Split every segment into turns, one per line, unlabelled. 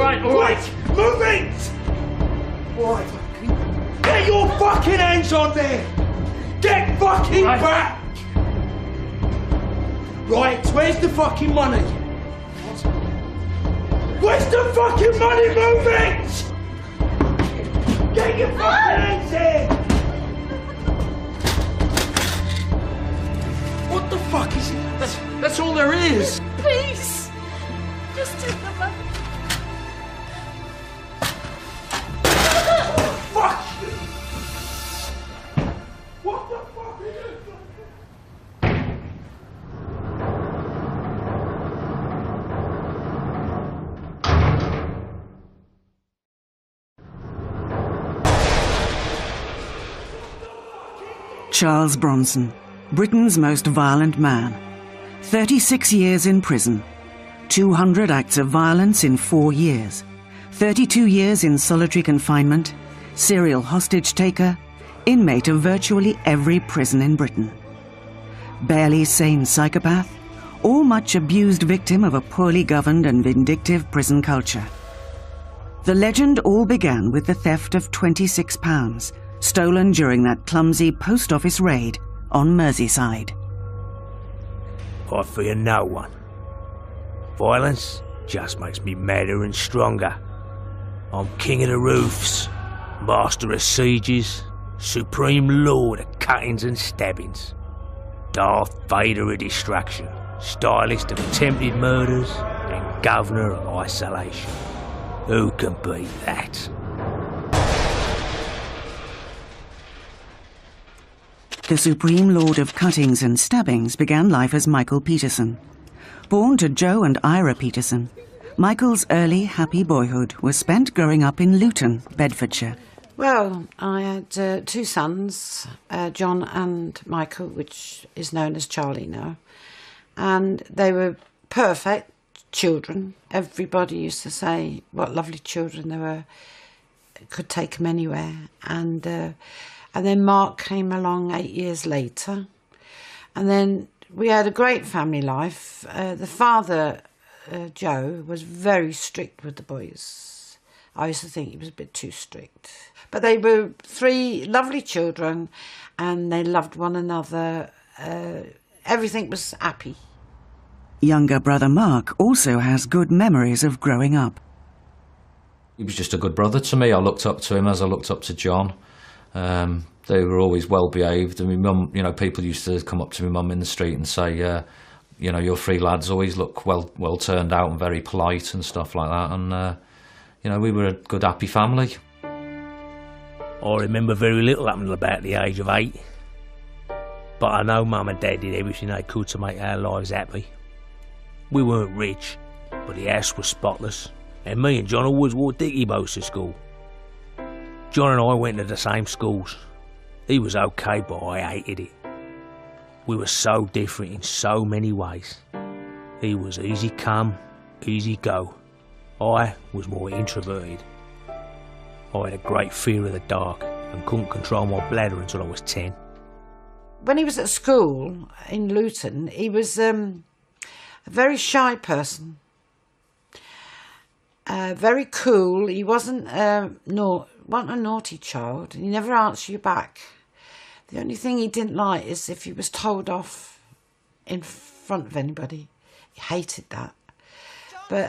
Right, all right. Move it! All right. Get your fucking hands on there! Get fucking back! Right, where's the fucking money? What? Where's the fucking money? Move it! Get your fucking hands here! What the fuck is it? That's all there is.
Please, just take the money.
Fuck you! What the fuck is it?
Charles Bronson, Britain's most violent man. 36 years in prison. 200 acts of violence in 4 years. 32 years in solitary confinement. Serial hostage taker. Inmate of virtually every prison in Britain. Barely sane psychopath, or much abused victim of a poorly governed and vindictive prison culture. The legend all began with the theft of £26, stolen during that clumsy post office raid on Merseyside.
I fear no one. Violence just makes me madder and stronger. I'm king of the roofs, master of sieges, supreme lord of cuttings and stabbings, Darth Vader of distraction, stylist of attempted murders, and governor of isolation. Who can beat that?
The Supreme Lord of Cuttings and Stabbings began life as Michael Peterson. Born to Joe and Ira Peterson, Michael's early, happy boyhood was spent growing up in Luton, Bedfordshire.
Well, I had 2 sons, John and Michael, which is known as Charlie now. And they were perfect children. Everybody used to say what lovely children they were. Could take them anywhere. And then Mark came along 8 years later. And then we had a great family life. The father, Joe, was very strict with the boys. I used to think he was a bit too strict. But they were 3 lovely children and they loved one another. Everything was happy.
Younger brother Mark also has good memories of growing up.
He was just a good brother to me. I looked up to him as I looked up to John. They were always well behaved, and my mum, people used to come up to my mum in the street and say, your 3 lads always look well turned out and very polite and stuff like that. And we were a good, happy family.
I remember very little happened about the age of 8, but I know Mum and Dad did everything they could to make our lives happy. We weren't rich, but the house was spotless, and me and John always wore dicky bows to school. John and I went to the same schools. He was okay, but I hated it. We were so different in so many ways. He was easy come, easy go. I was more introverted. I had a great fear of the dark and couldn't control my bladder until I was 10.
When he was at school in Luton, he was a very shy person. Very cool. He wasn't a naughty child. He never answered you back. The only thing he didn't like is if he was told off in front of anybody. He hated that. But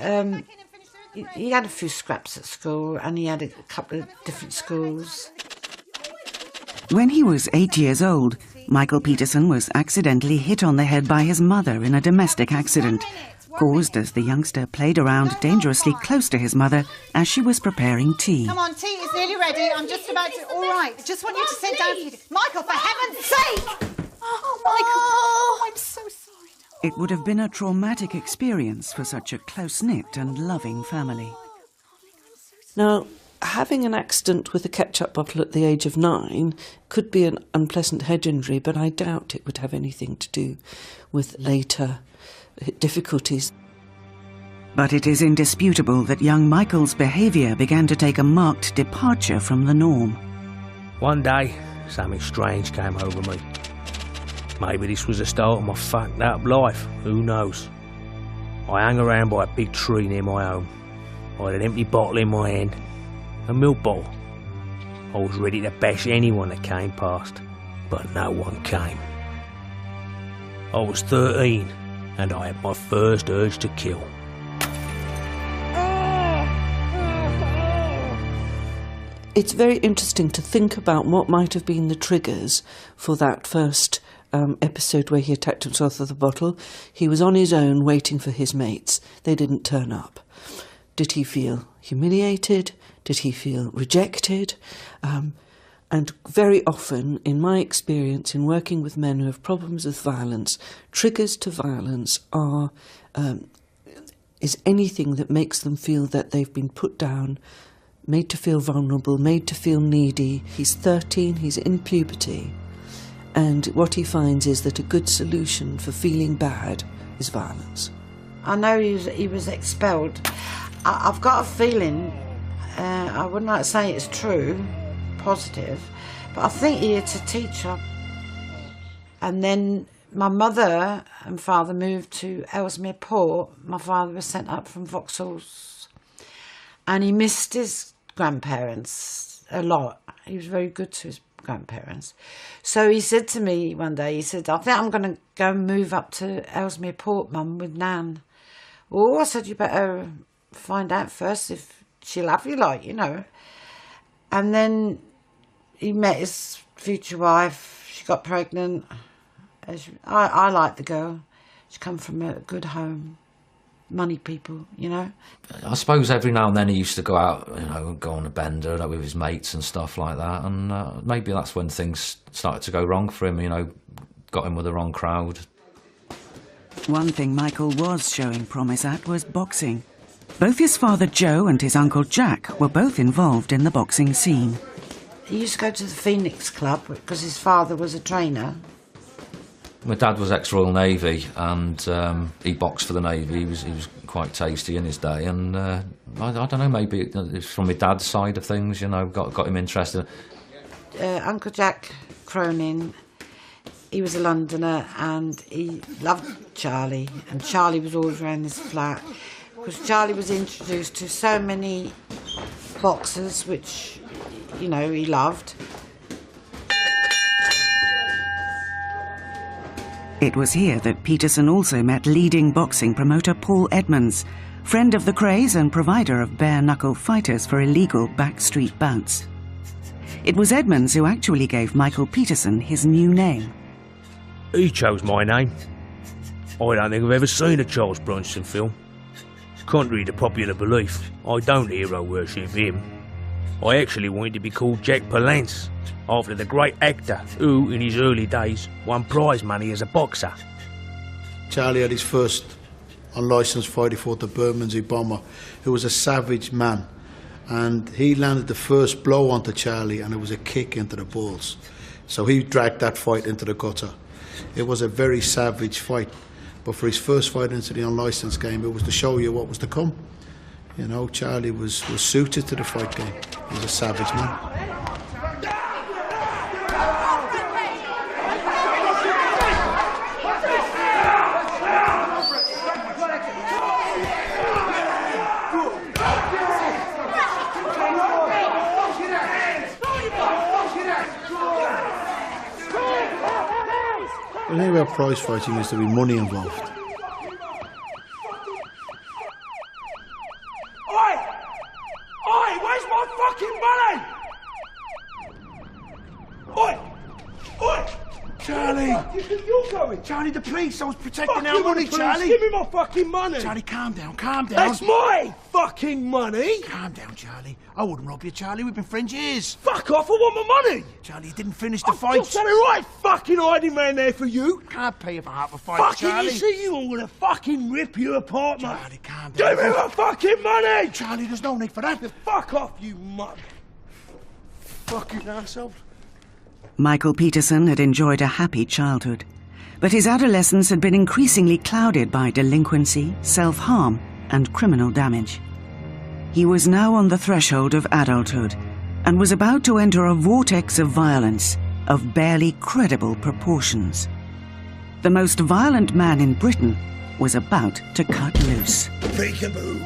he had a few scraps at school, and he had a couple of different schools.
When he was 8 years old, Michael Peterson was accidentally hit on the head by his mother in a domestic accident, caused as the youngster played around dangerously close to his mother as she was preparing tea.
Come on, tea is nearly ready. I'm just about to... All right, I just want you to sit down. Michael, for heaven's sake! Oh, Michael. Oh, I'm so sorry.
It would have been a traumatic experience for such a close-knit and loving family.
Now, having an accident with a ketchup bottle at the age of 9 could be an unpleasant head injury, but I doubt it would have anything to do with later difficulties.
But it is indisputable that young Michael's behaviour began to take a marked departure from the norm.
One day, something strange came over me. Maybe this was the start of my fucked up life, who knows? I hung around by a big tree near my home. I had an empty bottle in my hand, a milk bottle. I was ready to bash anyone that came past, but no one came. I was 13, and I had my first urge to kill.
It's very interesting to think about what might have been the triggers for that first episode where he attacked himself with a bottle. He was on his own waiting for his mates. They didn't turn up. Did he feel humiliated? Did he feel rejected? And very often, in my experience in working with men who have problems with violence, triggers to violence is anything that makes them feel that they've been put down, made to feel vulnerable, made to feel needy. He's 13, he's in puberty, and what he finds is that a good solution for feeling bad is violence.
I know he was expelled. I've got a feeling, I wouldn't like to say it's true, positive, but I think he was a teacher. And then my mother and father moved to Ellesmere Port. My father was sent up from Vauxhall's, and he missed his grandparents a lot. He was very good to his grandparents. So he said to me one day, he said, I think I'm going to go and move up to Ellesmere Port, Mum, with Nan. Oh, I said, you better find out first if she'll have you, like, you know. And then he met his future wife. She got pregnant. I like the girl. She come from a good home. Money people, you know.
I suppose every now and then he used to go out, you know, go on a bender with his mates and stuff like that, and maybe that's when things started to go wrong for him, you know, got him with the wrong crowd.
One thing Michael was showing promise at was boxing. Both his father Joe and his uncle Jack were both involved in the boxing scene.
He used to go to the Phoenix Club because his father was a trainer.
My dad was ex-Royal Navy, and he boxed for the Navy. He was quite tasty in his day, and I don't know, maybe it's from my dad's side of things, you know, got him interested.
Uncle Jack Cronin, he was a Londoner, and he loved Charlie, and Charlie was always around his flat, because Charlie was introduced to so many boxers, which, you know, he loved.
It was here that Peterson also met leading boxing promoter Paul Edmonds, friend of the craze and provider of bare-knuckle fighters for illegal backstreet bouts. It was Edmonds who actually gave Michael Peterson his new name.
He chose my name. I don't think I've ever seen a Charles Bronson film. Contrary to popular belief, I don't hero worship him. I actually wanted to be called Jack Palance, after the great actor who, in his early days, won prize money as a boxer.
Charlie had his first unlicensed fight. He fought the Bermondsey Bomber, who was a savage man. And he landed the first blow onto Charlie, and it was a kick into the balls. So he dragged that fight into the gutter. It was a very savage fight. But for his first fight into the unlicensed game, it was to show you what was to come. You know, Charlie was suited to the fight game. He was a savage man. The thing about prize fighting is there be money involved.
Oi! Oi! Where's my fucking money? Oi! Oi! Charlie! You're going?
Charlie, the police! I was protecting
Fuck
our
you,
money,
police.
Charlie!
Give me my fucking money!
Charlie, calm down, calm down.
That's my fucking money!
Calm down, Charlie. I wouldn't rob you, Charlie. We've been friends years.
Fuck off, I want my money!
Charlie, you didn't finish the
I've
fight.
got something right fucking hiding around there for you!
Can't pay you for half a fight,
Fucking
Charlie.
you see you, I'm gonna fucking rip you apart, mate!
Charlie, calm down.
Give me my fucking money!
Charlie, there's no need for that.
Fuck off, you mug! Fucking arsehole.
Michael Peterson had enjoyed a happy childhood, but his adolescence had been increasingly clouded by delinquency, self-harm, and criminal damage. He was now on the threshold of adulthood and was about to enter a vortex of violence of barely credible proportions. The most violent man in Britain was about to cut loose.
Peekaboo!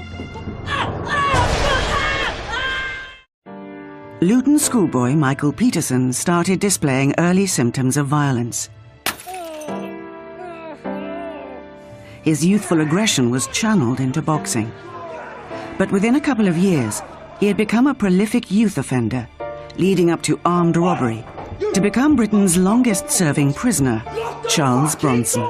Luton schoolboy Michael Peterson started displaying early symptoms of violence. His youthful aggression was channeled into boxing. But within a couple of years, he had become a prolific youth offender, leading up to armed robbery, to become Britain's longest-serving prisoner, Charles Bronson.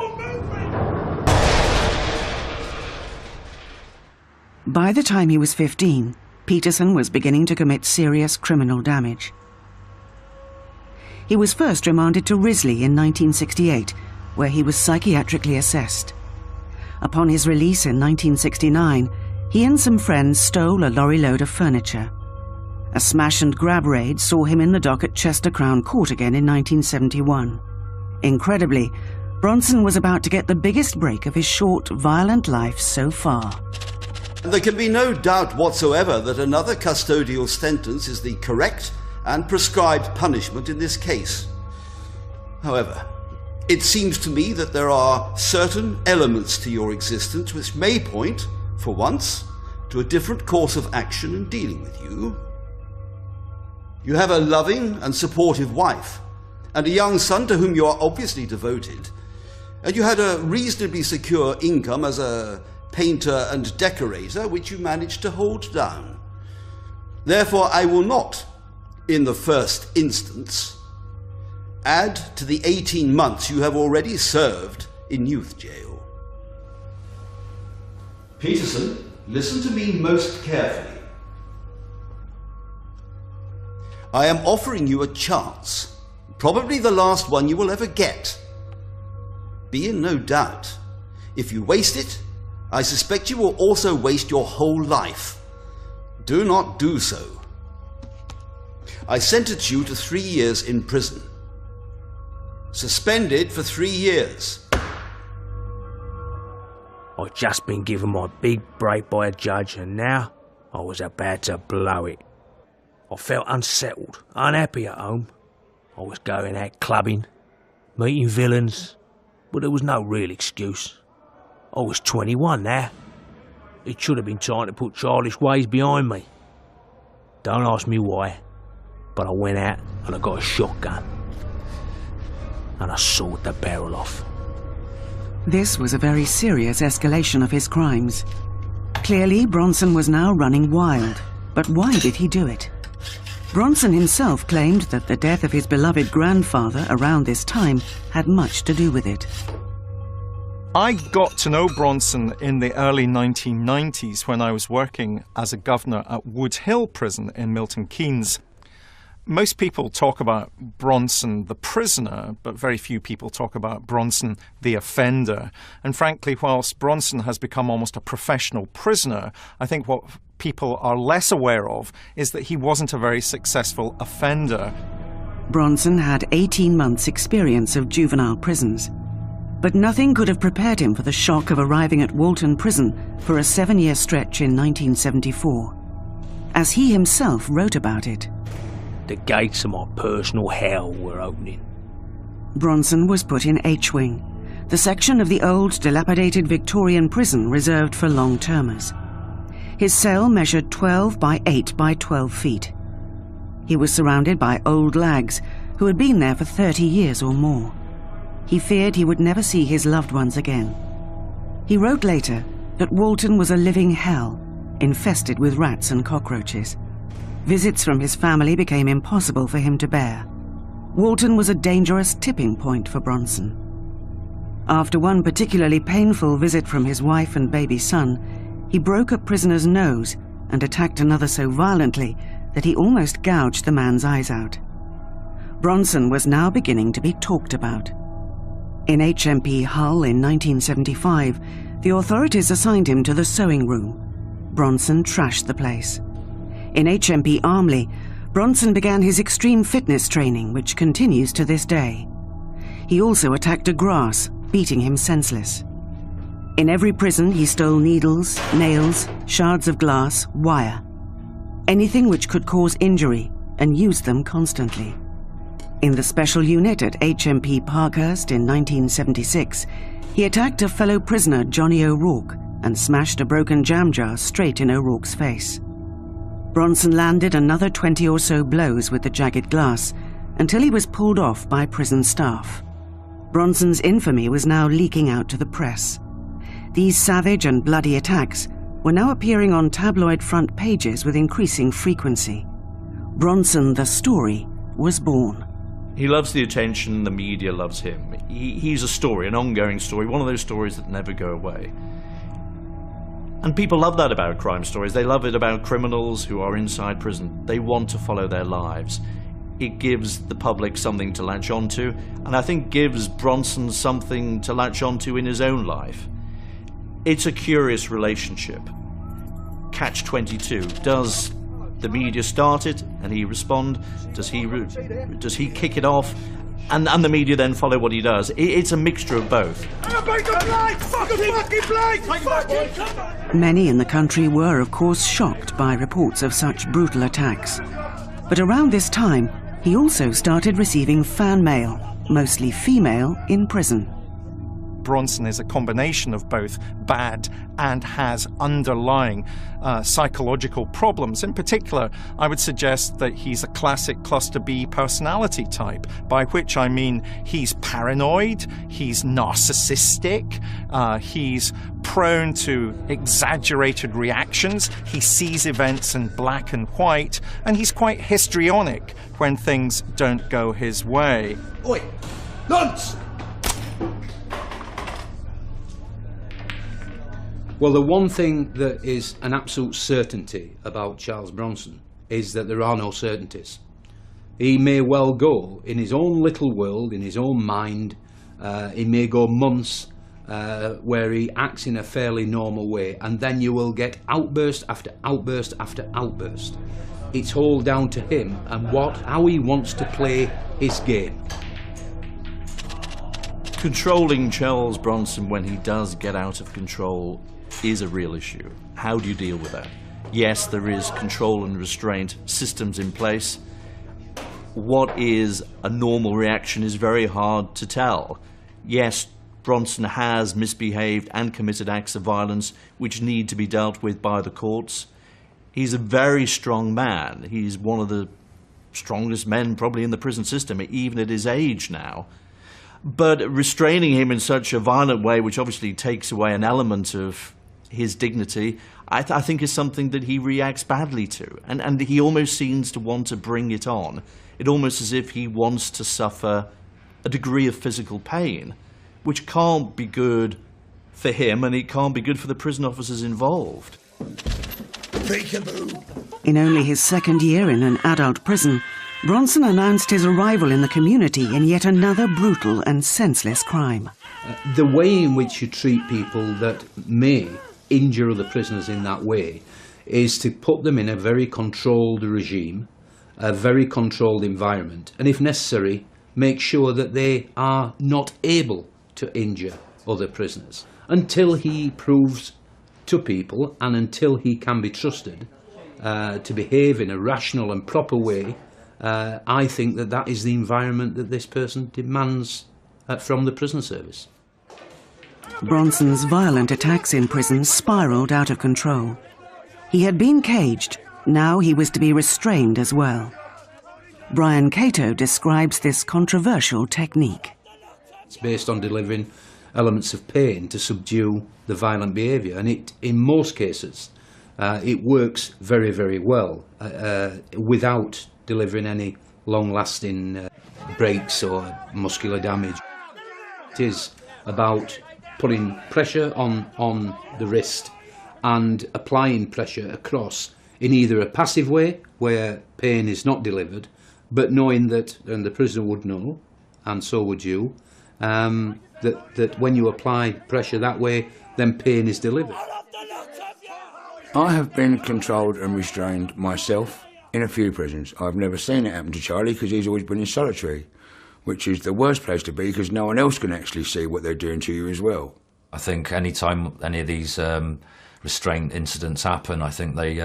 By the time he was 15, Peterson was beginning to commit serious criminal damage. He was first remanded to Risley in 1968, where he was psychiatrically assessed. Upon his release in 1969, he and some friends stole a lorry load of furniture. A smash-and-grab raid saw him in the dock at Chester Crown Court again in 1971. Incredibly, Bronson was about to get the biggest break of his short, violent life so far.
There can be no doubt whatsoever that another custodial sentence is the correct and prescribed punishment in this case. However, it seems to me that there are certain elements to your existence which may point, for once, to a different course of action in dealing with you. You have a loving and supportive wife, and a young son to whom you are obviously devoted, and you had a reasonably secure income as a painter and decorator, which you managed to hold down. Therefore, I will not, in the first instance, add to the 18 months you have already served in youth jail. Peterson, listen to me most carefully. I am offering you a chance, probably the last one you will ever get. Be in no doubt. If you waste it, I suspect you will also waste your whole life. Do not do so. I sentence you to 3 years in prison. Suspended for 3 years.
I'd just been given my big break by a judge, and now I was about to blow it. I felt unsettled, unhappy at home. I was going out clubbing, meeting villains, but there was no real excuse. I was 21 now. It should have been time to put childish ways behind me. Don't ask me why, but I went out and I got a shotgun. And I sawed the barrel off.
This was a very serious escalation of his crimes. Clearly, Bronson was now running wild. But why did he do it? Bronson himself claimed that the death of his beloved grandfather around this time had much to do with it.
I got to know Bronson in the early 1990s when I was working as a governor at Wood Hill Prison in Milton Keynes. Most people talk about Bronson the prisoner, but very few people talk about Bronson the offender. And frankly, whilst Bronson has become almost a professional prisoner, I think what people are less aware of is that he wasn't a very successful offender.
Bronson had 18 months' experience of juvenile prisons. But nothing could have prepared him for the shock of arriving at Walton Prison for a 7-year stretch in 1974. As he himself wrote about it,
the gates of my personal hell were opening.
Bronson was put in H-Wing, the section of the old, dilapidated Victorian prison reserved for long-termers. His cell measured 12 by 8 by 12 feet. He was surrounded by old lags who had been there for 30 years or more. He feared he would never see his loved ones again. He wrote later that Walton was a living hell, infested with rats and cockroaches. Visits from his family became impossible for him to bear. Walton was a dangerous tipping point for Bronson. After one particularly painful visit from his wife and baby son, he broke a prisoner's nose and attacked another so violently that he almost gouged the man's eyes out. Bronson was now beginning to be talked about. In HMP Hull in 1975, the authorities assigned him to the sewing room. Bronson trashed the place. In HMP Armley, Bronson began his extreme fitness training, which continues to this day. He also attacked a grass, beating him senseless. In every prison, he stole needles, nails, shards of glass, wire. Anything which could cause injury, and used them constantly. In the special unit at HMP Parkhurst in 1976, he attacked a fellow prisoner, Johnny O'Rourke, and smashed a broken jam jar straight in O'Rourke's face. Bronson landed another 20 or so blows with the jagged glass until he was pulled off by prison staff. Bronson's infamy was now leaking out to the press. These savage and bloody attacks were now appearing on tabloid front pages with increasing frequency. Bronson, the story, was born.
He loves the attention, the media loves him. He's a story, an ongoing story, one of those stories that never go away. And people love that about crime stories. They love it about criminals who are inside prison. They want to follow their lives. It gives the public something to latch onto, and I think gives Bronson something to latch onto in his own life. It's a curious relationship. Catch-22. Does the media start it and he respond? Does he kick it off? And the media then follow what he does. It's a mixture of both.
Many in the country were, of course, shocked by reports of such brutal attacks. But around this time, he also started receiving fan mail, mostly female, in prison.
Bronson is a combination of both bad and has underlying psychological problems. In particular, I would suggest that he's a classic cluster B personality type, by which I mean he's paranoid, he's narcissistic, he's prone to exaggerated reactions, he sees events in black and white, and he's quite histrionic when things don't go his way.
Oi! Lunch!
Well, the one thing that is an absolute certainty about Charles Bronson is that there are no certainties. He may well go in his own little world, in his own mind. He may go months where he acts in a fairly normal way, and then you will get outburst after outburst after outburst. It's all down to him and how he wants to play his game.
Controlling Charles Bronson when he does get out of control is a real issue. How do you deal with that? Yes, there is control and restraint systems in place. What is a normal reaction is very hard to tell. Yes, Bronson has misbehaved and committed acts of violence which need to be dealt with by the courts. He's a very strong man. He's one of the strongest men probably in the prison system, even at his age now. But restraining him in such a violent way, which obviously takes away an element of his dignity, I think is something that he reacts badly to. And he almost seems to want to bring it on. It almost as if he wants to suffer a degree of physical pain, which can't be good for him, and it can't be good for the prison officers involved.
In only his second year in an adult prison, Bronson announced his arrival in the community in yet another brutal and senseless crime.
The way in which you treat people that may injure other prisoners in that way is to put them in a very controlled regime, a very controlled environment, and if necessary, make sure that they are not able to injure other prisoners until he proves to people and until he can be trusted to behave in a rational and proper way. I think that is the environment that this person demands from the prison service.
Bronson's violent attacks in prison spiralled out of control. He had been caged, now he was to be restrained as well. Brian Cato describes this controversial technique.
It's based on delivering elements of pain to subdue the violent behaviour, and in most cases it works very, very well without delivering any long-lasting breaks or muscular damage. It is about putting pressure on the wrist and applying pressure across in either a passive way, where pain is not delivered, but knowing that, and the prisoner would know, and so would you, that when you apply pressure that way, then pain is delivered.
I have been controlled and restrained myself in a few prisons. I've never seen it happen to Charlie because he's always been in solitary, which is the worst place to be because no one else can actually see what they're doing to you as well.
I think any time any of these restraint incidents happen, I think they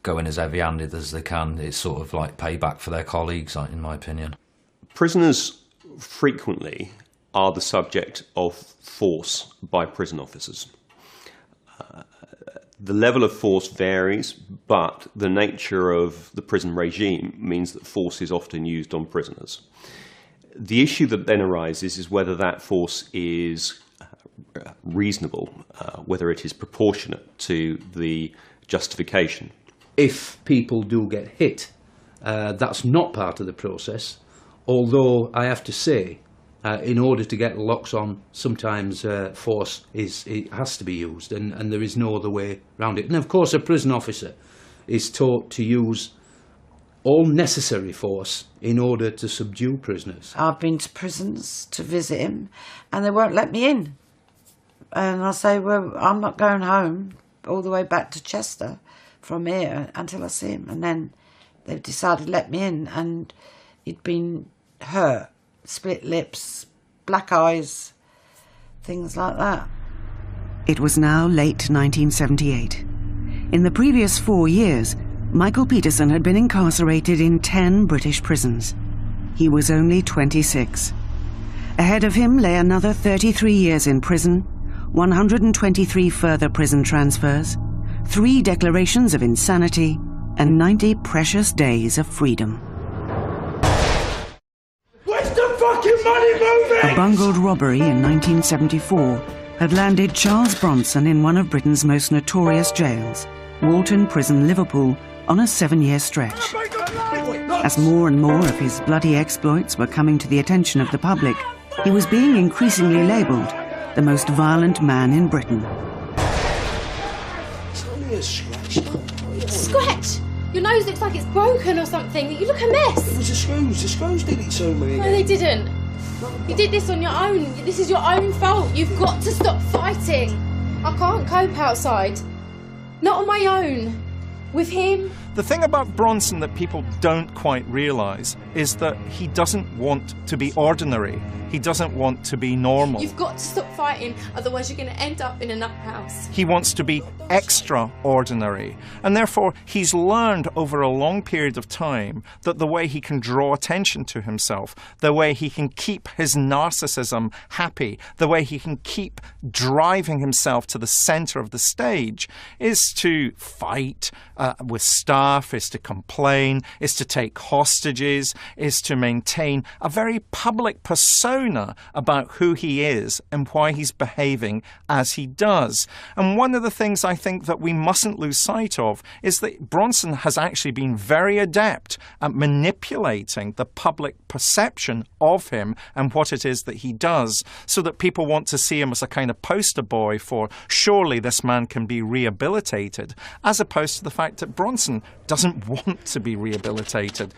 go in as heavy-handed as they can. It's sort of like payback for their colleagues, in my opinion.
Prisoners frequently are the subject of force by prison officers. The level of force varies, but the nature of the prison regime means that force is often used on prisoners. The issue that then arises is whether that force is reasonable, whether it is proportionate to the justification.
If people do get hit, that's not part of the process, although I have to say, in order to get locks on, sometimes force has to be used, and there is no other way around it. And of course a prison officer is taught to use all necessary force in order to subdue prisoners.
I've been to prisons to visit him and they won't let me in. And I say, well, I'm not going home all the way back to Chester from here until I see him. And then they've decided to let me in, and he'd been hurt, split lips, black eyes, things like that.
It was now late 1978. In the previous 4 years, Michael Peterson had been incarcerated in 10 British prisons. He was only 26. Ahead of him lay another 33 years in prison, 123 further prison transfers, 3 declarations of insanity, and 90 precious days of freedom.
Where's the fucking money moving?
A bungled robbery in 1974 had landed Charles Bronson in one of Britain's most notorious jails, Walton Prison, Liverpool, on a 7-year stretch. As more and more of his bloody exploits were coming to the attention of the public, he was being increasingly labelled the most violent man in Britain.
It's only a scratch.
Scratch? Your nose looks like it's broken or something. You look a mess.
It was the screws. The screws did it to me.
No, they didn't. You did this on your own. This is your own fault. You've got to stop fighting. I can't cope outside. Not on my own. With him.
The thing about Bronson that people don't quite realise is that he doesn't want to be ordinary. He doesn't want to be normal.
You've got to stop fighting, otherwise you're going to end up in an house.
He wants to be extraordinary. And therefore, he's learned over a long period of time that the way he can draw attention to himself, the way he can keep his narcissism happy, the way he can keep driving himself to the centre of the stage is to fight with staff, is to complain, is to take hostages, is to maintain a very public persona about who he is and why he's behaving as he does. And one of the things I think that we mustn't lose sight of is that Bronson has actually been very adept at manipulating the public perception of him and what it is that he does, so that people want to see him as a kind of poster boy for surely this man can be rehabilitated, as opposed to the fact that Bronson doesn't want to be rehabilitated.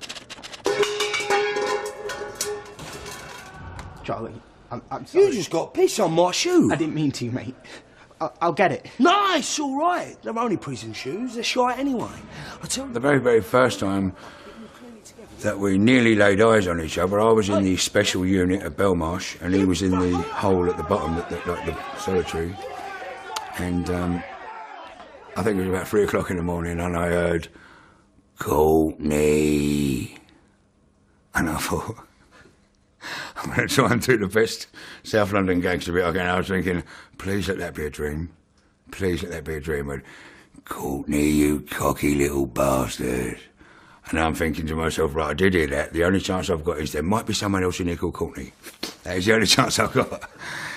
Charlie, I'm sorry.
You just got piss on my shoe.
I didn't mean to, mate. I'll get it.
No, it's all right. They're only prison shoes. They're shite anyway. I tell you.
The very, very first time that we nearly laid eyes on each other, I was in the special unit at Belmarsh, and he was in the hole at the bottom, like the solitary. And I think it was about 3 o'clock in the morning, and I heard, "Courtney," and I thought, I'm going to try and do the best South London gangster bit I can. I was thinking, please let that be a dream. Please let that be a dream. But, "Courtney, you cocky little bastard." And I'm thinking to myself, right, I did hear that. The only chance I've got is there might be someone else in here called Courtney. That is the only chance I've got.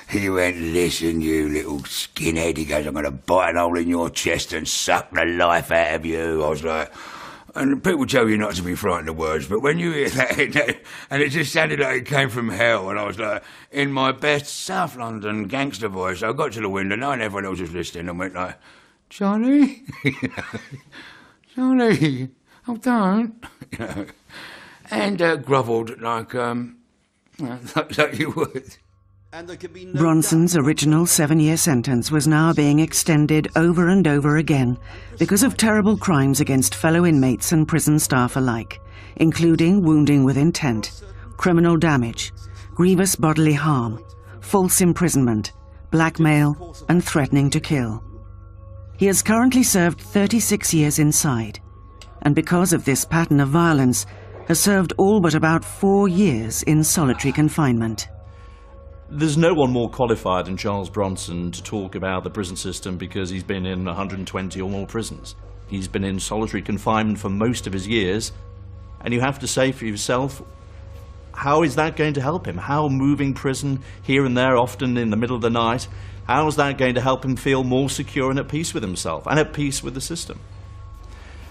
He went, "Listen, you little skinhead." He goes, "I'm going to bite a hole in your chest and suck the life out of you." I was like... And people tell you not to be frightened of words, but when you hear that, and it just sounded like it came from hell, and I was like, in my best South London gangster voice, I got to the window, knowing everyone else was listening, and went like, "Johnny?" "Johnny, oh, don't." And grovelled like you would.
Bronson's original 7-year sentence was now being extended over and over again because of terrible crimes against fellow inmates and prison staff alike, including wounding with intent, criminal damage, grievous bodily harm, false imprisonment, blackmail, and threatening to kill. He has currently served 36 years inside, and because of this pattern of violence, has served all but about 4 years in solitary confinement.
There's no one more qualified than Charles Bronson to talk about the prison system because he's been in 120 or more prisons. He's been in solitary confinement for most of his years, and you have to say for yourself, how is that going to help him? How moving prison here and there, often in the middle of the night, how is that going to help him feel more secure and at peace with himself and at peace with the system?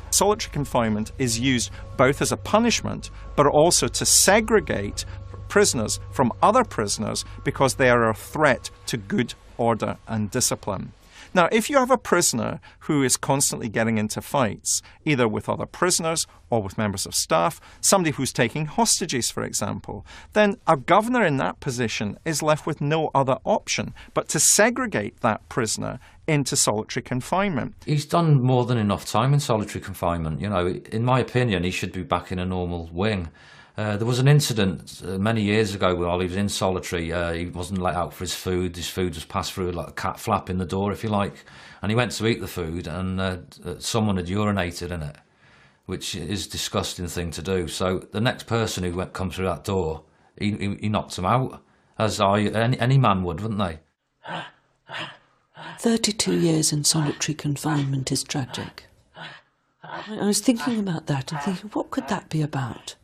Solitary confinement is used both as a punishment, but also to segregate prisoners from other prisoners because they are a threat to good order and discipline. Now, if you have a prisoner who is constantly getting into fights, either with other prisoners or with members of staff, somebody who's taking hostages, for example, then a governor in that position is left with no other option but to segregate that prisoner into solitary confinement.
He's done more than enough time in solitary confinement. You know, in my opinion, he should be back in a normal wing. There was an incident many years ago while he was in solitary. He wasn't let out for his food. His food was passed through like a cat flap in the door, if you like. And he went to eat the food and someone had urinated in it, which is a disgusting thing to do. So the next person who come through that door, he knocked him out, as any man would, wouldn't they?
32 years in solitary confinement is tragic. I was thinking about that and thinking, what could that be about?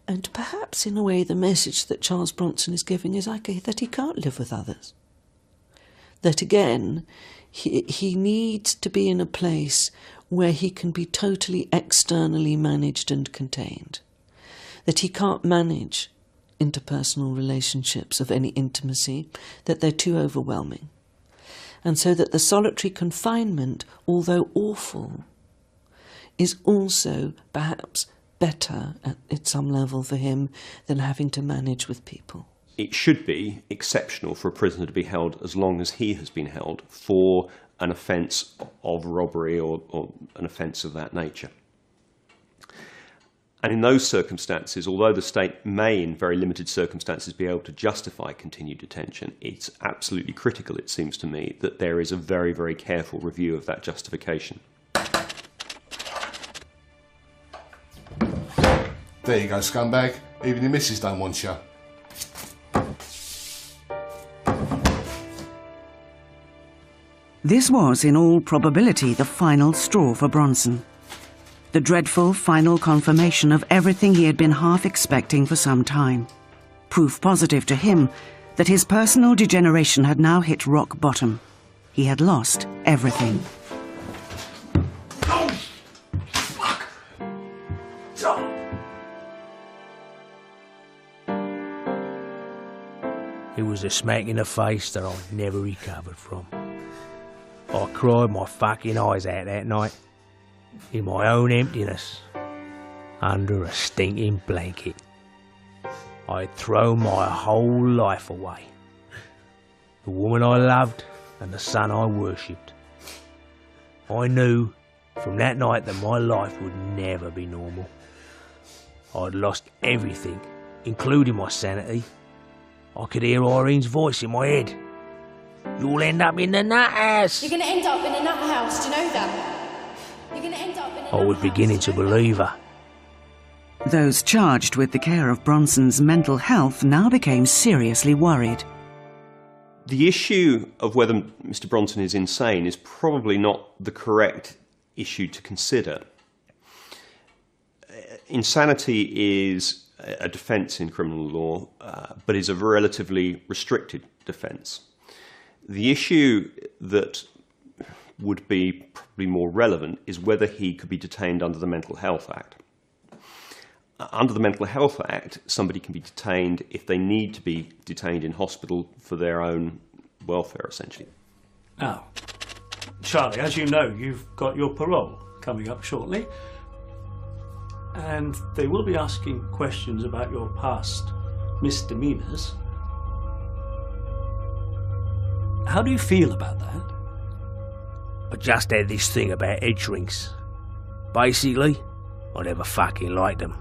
And perhaps, in a way, the message that Charles Bronson is giving is that he can't live with others. That, again, he needs to be in a place where he can be totally externally managed and contained. That he can't manage interpersonal relationships of any intimacy, that they're too overwhelming. And so that the solitary confinement, although awful, is also perhaps better at some level for him than having to manage with people.
It should be exceptional for a prisoner to be held as long as he has been held for an offence of robbery or an offence of that nature. And in those circumstances, although the state may in very limited circumstances be able to justify continued detention, it's absolutely critical, it seems to me, that there is a very, very careful review of that justification.
There you go, scumbag. Even your missus don't want you.
This was, in all probability, the final straw for Bronson. The dreadful final confirmation of everything he had been half expecting for some time. Proof positive to him that his personal degeneration had now hit rock bottom. He had lost everything.
It was a smack in the face that I never recovered from. I cried my fucking eyes out that night, in my own emptiness, under a stinking blanket. I'd thrown my whole life away. The woman I loved and the son I worshipped. I knew from that night that my life would never be normal. I'd lost everything, including my sanity. I could hear Irene's voice in my head. You'll end up in the nut house.
You're going to end up in a nut house, do you know that? You're going to end up in a nut
I was beginning to believe her.
Those charged with the care of Bronson's mental health now became seriously worried.
The issue of whether Mr. Bronson is insane is probably not the correct issue to consider. Insanity is a defence in criminal law, but is a relatively restricted defence. The issue that would be probably more relevant is whether he could be detained under the Mental Health Act. Under the Mental Health Act, somebody can be detained if they need to be detained in hospital for their own welfare, essentially.
Now, Charlie, as you know, you've got your parole coming up shortly, and they will be asking questions about your past misdemeanours. How do you feel about that?
I just had this thing about head shrinks. Basically, I never fucking liked them.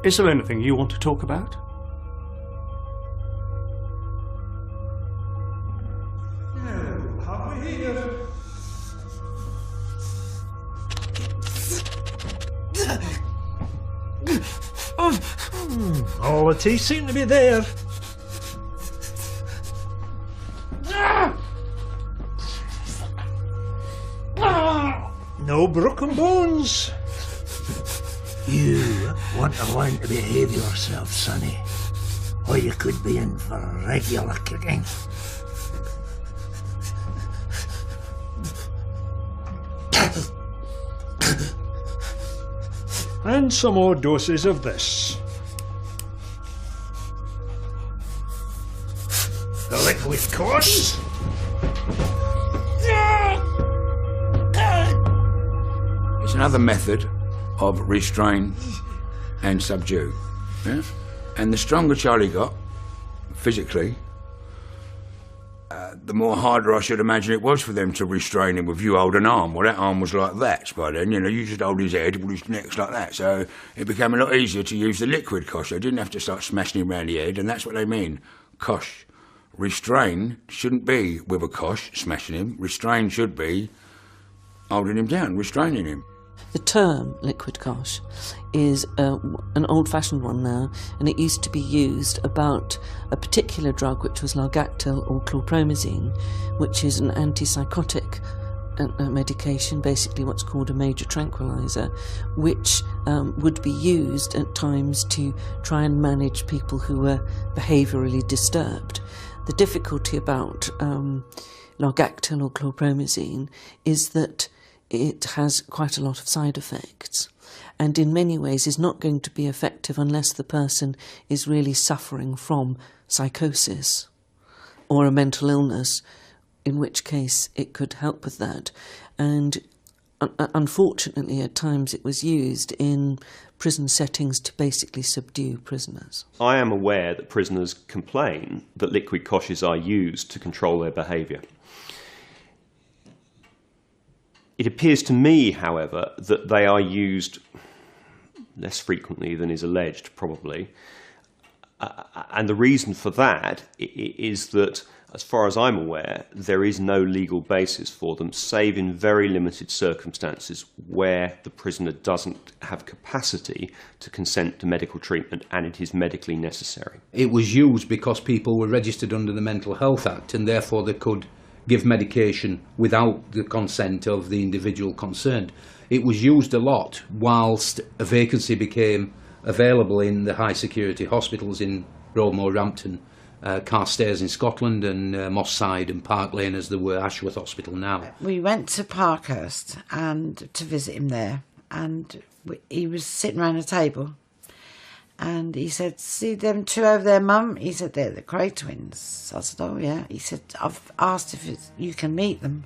Is there anything you want to talk about?
All the teeth seem to be there. No broken bones.
You want to learn to behave yourself, sonny, or you could be in for regular kicking.
And some more doses of this. The liquid cords.
It's another method of restrain and subdue. Yeah? And the stronger Charlie got, physically, the more harder I should imagine it was for them to restrain him with you hold an arm. Well, that arm was like that by then, you know, you just hold his head with his neck's like that. So it became a lot easier to use the liquid cosh. They didn't have to start smashing him around the head, and that's what they mean, cosh. Restrain shouldn't be with a cosh, smashing him. Restrain should be holding him down, restraining him.
The term liquid cosh is an old-fashioned one now, and it used to be used about a particular drug which was largactil or chlorpromazine, which is an antipsychotic medication, basically what's called a major tranquilizer, which would be used at times to try and manage people who were behaviourally disturbed. The difficulty about largactil or chlorpromazine is that it has quite a lot of side effects, and in many ways is not going to be effective unless the person is really suffering from psychosis or a mental illness, in which case it could help with that. And unfortunately, at times it was used in prison settings to basically subdue prisoners.
I am aware that prisoners complain that liquid koshes are used to control their behaviour. It appears to me, however, that they are used less frequently than is alleged, probably. And the reason for that is that, as far as I'm aware, there is no legal basis for them, save in very limited circumstances where the prisoner doesn't have capacity to consent to medical treatment and it is medically necessary.
It was used because people were registered under the Mental Health Act, and therefore they could give medication without the consent of the individual concerned. It was used a lot whilst a vacancy became available in the high security hospitals in Broadmoor, Rampton, Carstairs in Scotland, and Moss Side and Park Lane as there were Ashworth Hospital now.
We went to Parkhurst and to visit him there, and he was sitting around a table, and he said, "See them two over there, Mum?" He said, "They're the Cray twins." I said, "Oh yeah." He said, "I've asked if you can meet them."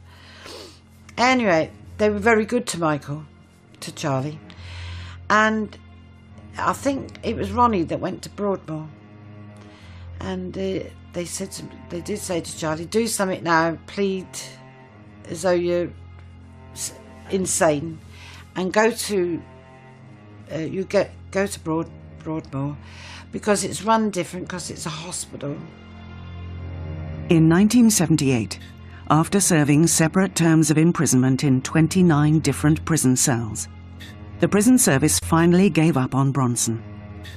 Anyway, they were very good to Michael, to Charlie, and I think it was Ronnie that went to Broadmoor, and they did say to Charlie, "Do something now, plead as though you're insane, and go to Broadmoor, because it's run different, because it's a hospital."
In 1978, after serving separate terms of imprisonment in 29 different prison cells, the prison service finally gave up on Bronson.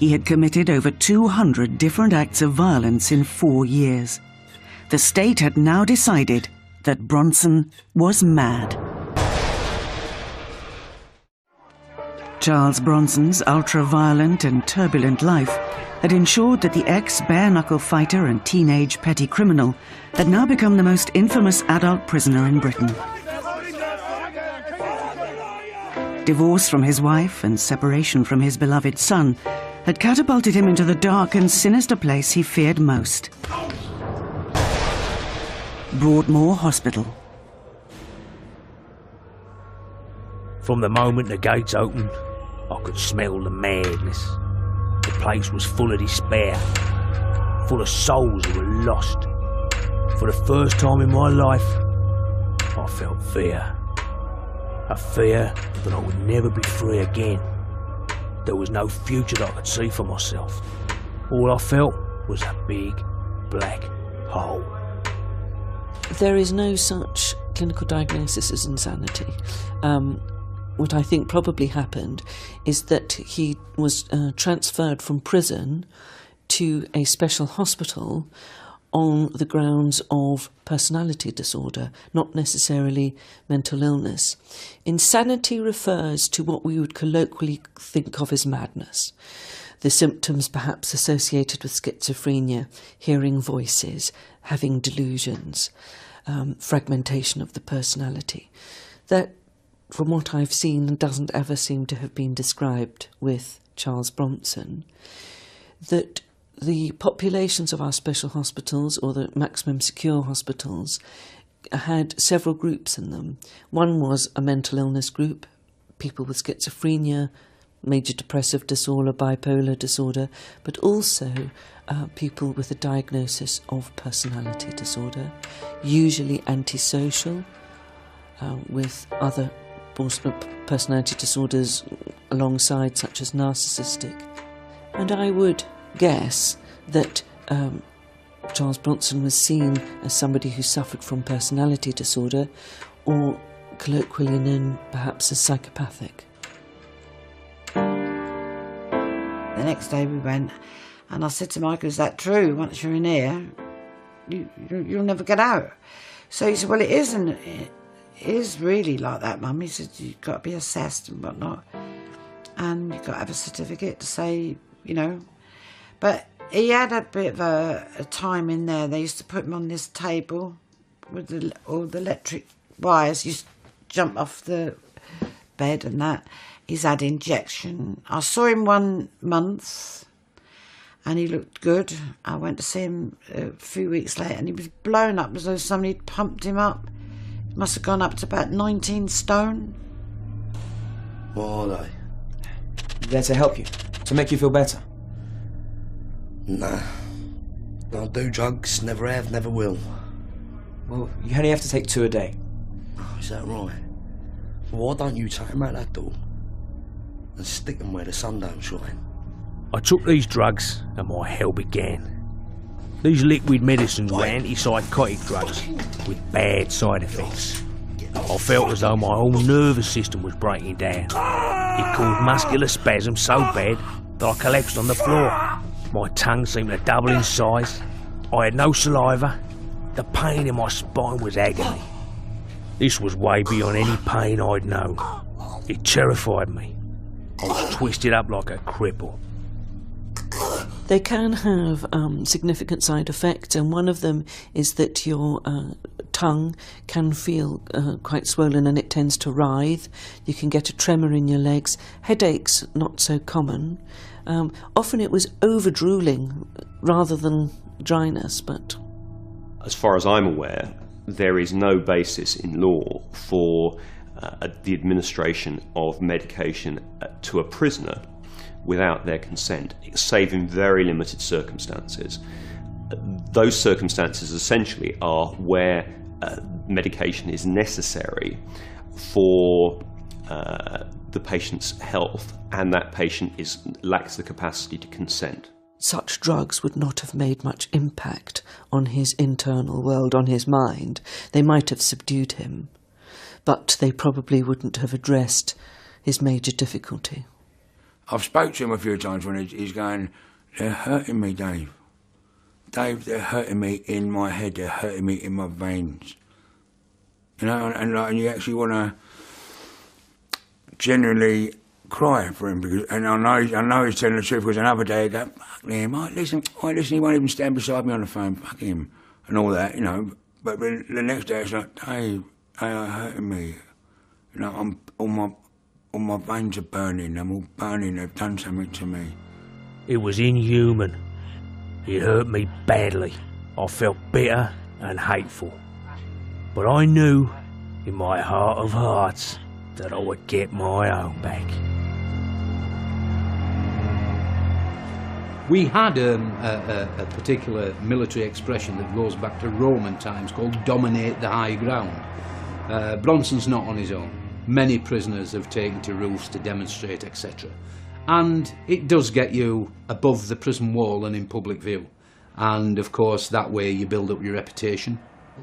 He had committed over 200 different acts of violence in 4 years. The state had now decided that Bronson was mad. Charles Bronson's ultra-violent and turbulent life had ensured that the ex-bare-knuckle fighter and teenage petty criminal had now become the most infamous adult prisoner in Britain. Divorce from his wife and separation from his beloved son had catapulted him into the dark and sinister place he feared most: Broadmoor Hospital.
From the moment the gates opened, I could smell the madness. The place was full of despair, full of souls who were lost. For the first time in my life, I felt fear. A fear that I would never be free again. There was no future that I could see for myself. All I felt was a big black hole.
There is no such clinical diagnosis as insanity. What I think probably happened is that he was transferred from prison to a special hospital on the grounds of personality disorder, not necessarily mental illness. Insanity refers to what we would colloquially think of as madness. The symptoms perhaps associated with schizophrenia, hearing voices, having delusions, fragmentation of the personality. That, from what I've seen, doesn't ever seem to have been described with Charles Bronson. That the populations of our special hospitals, or the maximum secure hospitals, had several groups in them. One was a mental illness group, people with schizophrenia, major depressive disorder, bipolar disorder, but also people with a diagnosis of personality disorder, usually antisocial, with other personality disorders alongside, such as narcissistic. And I would guess that Charles Bronson was seen as somebody who suffered from personality disorder, or colloquially known perhaps as psychopathic.
The next day we went, and I said to Michael, is that true? Once you're in here, you'll never get out. So he said, well, it isn't. It is really like that, Mum. He said, you've got to be assessed and whatnot, and you've got to have a certificate to say, you know. But he had a bit of a time in there. They used to put him on this table with all the electric wires. You jump off the bed and that. He's had injection. I saw him 1 month and he looked good. I went to see him a few weeks later and he was blown up as though somebody had pumped him up. He must have gone up to about 19 stone.
What are they?
There to help you, to make you feel better.
Nah. I don't do drugs, never have, never will.
Well, you only have to take 2 a day.
Oh, is that right? Well, why don't you take them out that door and stick them where the sun don't shine?
I took these drugs and my hell began. These liquid medicines were antipsychotic drugs with bad side effects. I felt as though my whole nervous system was breaking down. It caused muscular spasms so bad that I collapsed on the floor. My tongue seemed to double in size. I had no saliva. The pain in my spine was agony. This was way beyond any pain I'd known. It terrified me. I was twisted up like a cripple.
They can have significant side effects, and one of them is that your tongue can feel quite swollen and it tends to writhe. You can get a tremor in your legs. Headaches, not so common. Often it was over-drooling rather than dryness, but...
As far as I'm aware, there is no basis in law for the administration of medication to a prisoner without their consent, save in very limited circumstances. Those circumstances essentially are where medication is necessary for the patient's health and that patient lacks the capacity to consent.
Such drugs would not have made much impact on his internal world, on his mind. They might have subdued him, but they probably wouldn't have addressed his major difficulty.
I've spoke to him a few times when he's going, they're hurting me, Dave. Dave, they're hurting me in my head, they're hurting me in my veins. You know, and you actually want to genuinely cry for him, because, and I know he's telling the truth, because another day I go, fuck him, listen, he won't even stand beside me on the phone, fuck him, and all that, you know. But the next day it's like, Dave, they are hurting me. You know, all my veins are burning, I'm all burning, they've done something to me.
It was inhuman. It hurt me badly. I felt bitter and hateful. But I knew, in my heart of hearts, that I would get my own back.
We had a particular military expression that goes back to Roman times called dominate the high ground. Bronson's not on his own. Many prisoners have taken to roofs to demonstrate, etc. And it does get you above the prison wall and in public view. And of course, that way you build up your reputation.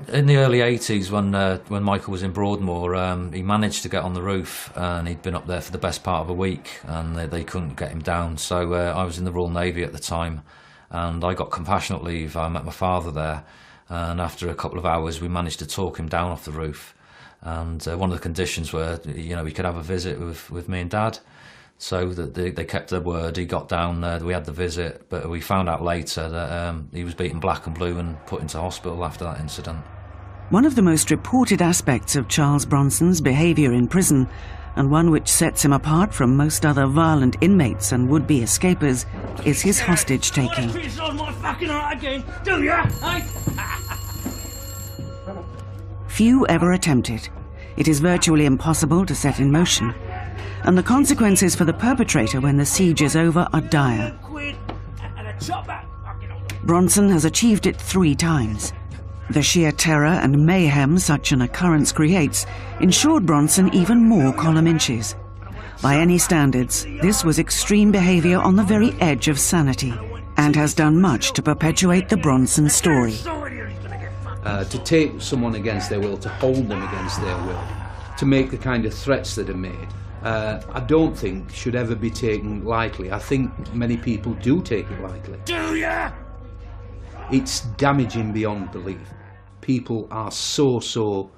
In the early 80s, when Michael was in Broadmoor, he managed to get on the roof, and he'd been up there for the best part of a week, and they couldn't get him down. So I was in the Royal Navy at the time, and I got compassionate leave. I met my father there, and after a couple of hours, we managed to talk him down off the roof. And one of the conditions were, we could have a visit with me and Dad. So that they kept their word. He got down there, we had the visit, but we found out later that he was beaten black and blue and put into hospital after that incident.
One of the most reported aspects of Charles Bronson's behaviour in prison, and one which sets him apart from most other violent inmates and would-be escapers, is his hostage-taking. Few ever attempt it. It is virtually impossible to set in motion, and the consequences for the perpetrator when the siege is over are dire. Bronson has achieved it 3 times. The sheer terror and mayhem such an occurrence creates ensured Bronson even more column inches. By any standards, this was extreme behaviour on the very edge of sanity, and has done much to perpetuate the Bronson story.
To take someone against their will, to hold them against their will, to make the kind of threats that are made, I don't think should ever be taken lightly. I think many people do take it lightly. Do ya? It's damaging beyond belief. People are so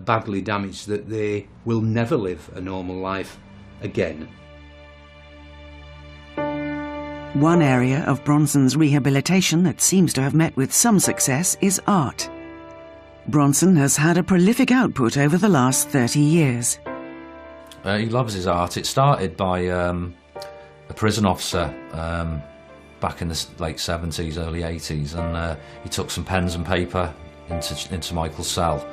badly damaged that they will never live a normal life again.
One area of Bronson's rehabilitation that seems to have met with some success is art. Bronson has had a prolific output over the last 30 years.
He loves his art. It started by a prison officer back in the late 70s, early 80s, and he took some pens and paper into Michael's cell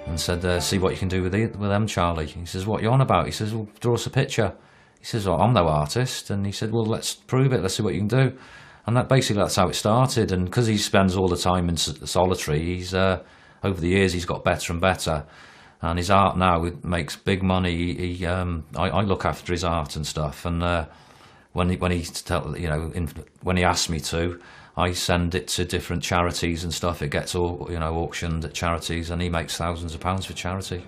and said, see what you can do with them, Charlie. He says, what are you on about? He says, well, draw us a picture. He says, well, I'm no artist. And he said, well, let's prove it, let's see what you can do. And that's how it started. And because he spends all the time in solitary, he's over the years he's got better and better. And his art now makes big money. I look after his art and stuff. And when he asks me to, I send it to different charities and stuff. It gets auctioned at charities, and he makes thousands of pounds for charity.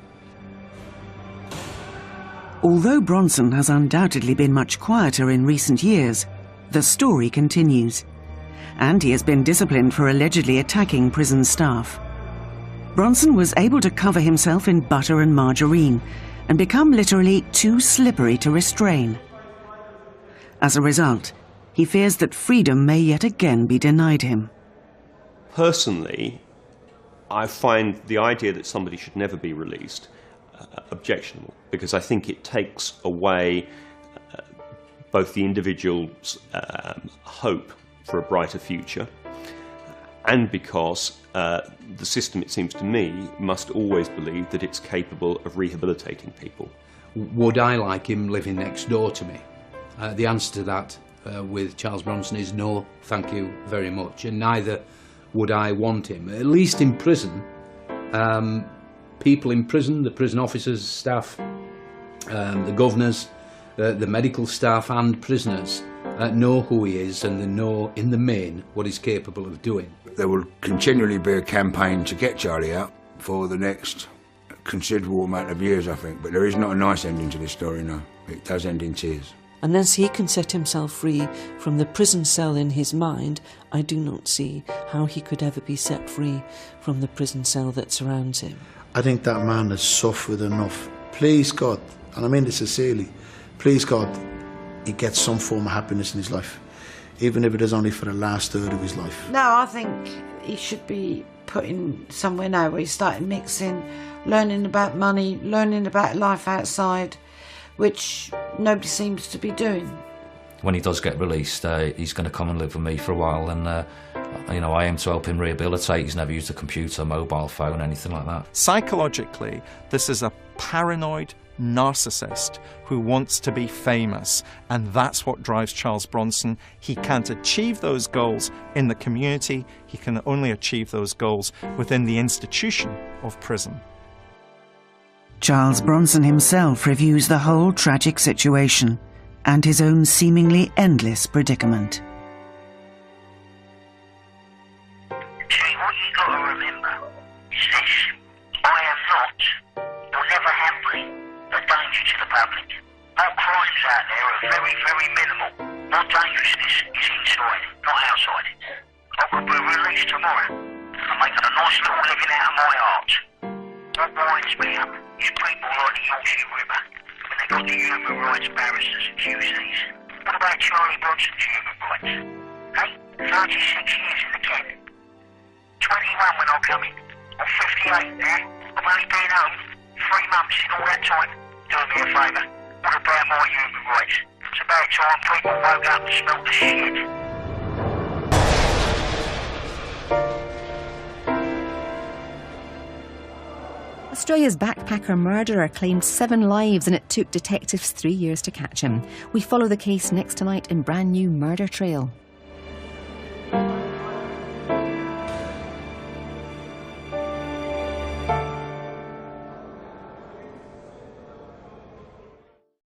Although Bronson has undoubtedly been much quieter in recent years, the story continues. And he has been disciplined for allegedly attacking prison staff. Bronson was able to cover himself in butter and margarine and become literally too slippery to restrain. As a result, he fears that freedom may yet again be denied him.
Personally, I find the idea that somebody should never be released objectionable, because I think it takes away both the individual's hope for a brighter future, and because the system, it seems to me, must always believe that it's capable of rehabilitating people.
Would I like him living next door to me? The answer to that with Charles Bronson is no, thank you very much, and neither would I want him, at least in prison. People in prison, the prison officers, staff, the governors, the medical staff and prisoners know who he is, and they know in the main what he's capable of doing.
There will continually be a campaign to get Charlie out for the next considerable amount of years, I think, but there is not a nice ending to this story, no. It does end in tears.
Unless he can set himself free from the prison cell in his mind, I do not see how he could ever be set free from the prison cell that surrounds him.
I think that man has suffered enough. Please God, and I mean this sincerely, please God, he gets some form of happiness in his life, even if it is only for the last third of his life.
No, I think he should be put in somewhere now where he started mixing, learning about money, learning about life outside, which nobody seems to be doing.
When he does get released, he's going to come and live with me for a while, and I aim to help him rehabilitate. He's never used a computer, mobile phone, anything like that.
Psychologically, this is a paranoid narcissist who wants to be famous, and that's what drives Charles Bronson. He can't achieve those goals in the community. He can only achieve those goals within the institution of prison.
Charles Bronson himself reviews the whole tragic situation and his own seemingly endless predicament.
See, what you got to remember is this. out there are very, very minimal. My dangerousness is inside, not outside. I could be released tomorrow and making a nice little living out of my art. What winds me up is people like the Yorkshire River when they got the human rights barristers and QCs. What about Charlie Bronson's human rights? Hey, 36 years in the ken. 21 when I come in. I'm 58 now. I've only been home 3 months in all that time. Do me a favour. What about my human rights? It's about time people woke up and smelt the shit.
Australia's backpacker murderer claimed 7 lives and it took detectives 3 years to catch him. We follow the case next tonight in brand new Murder Trail.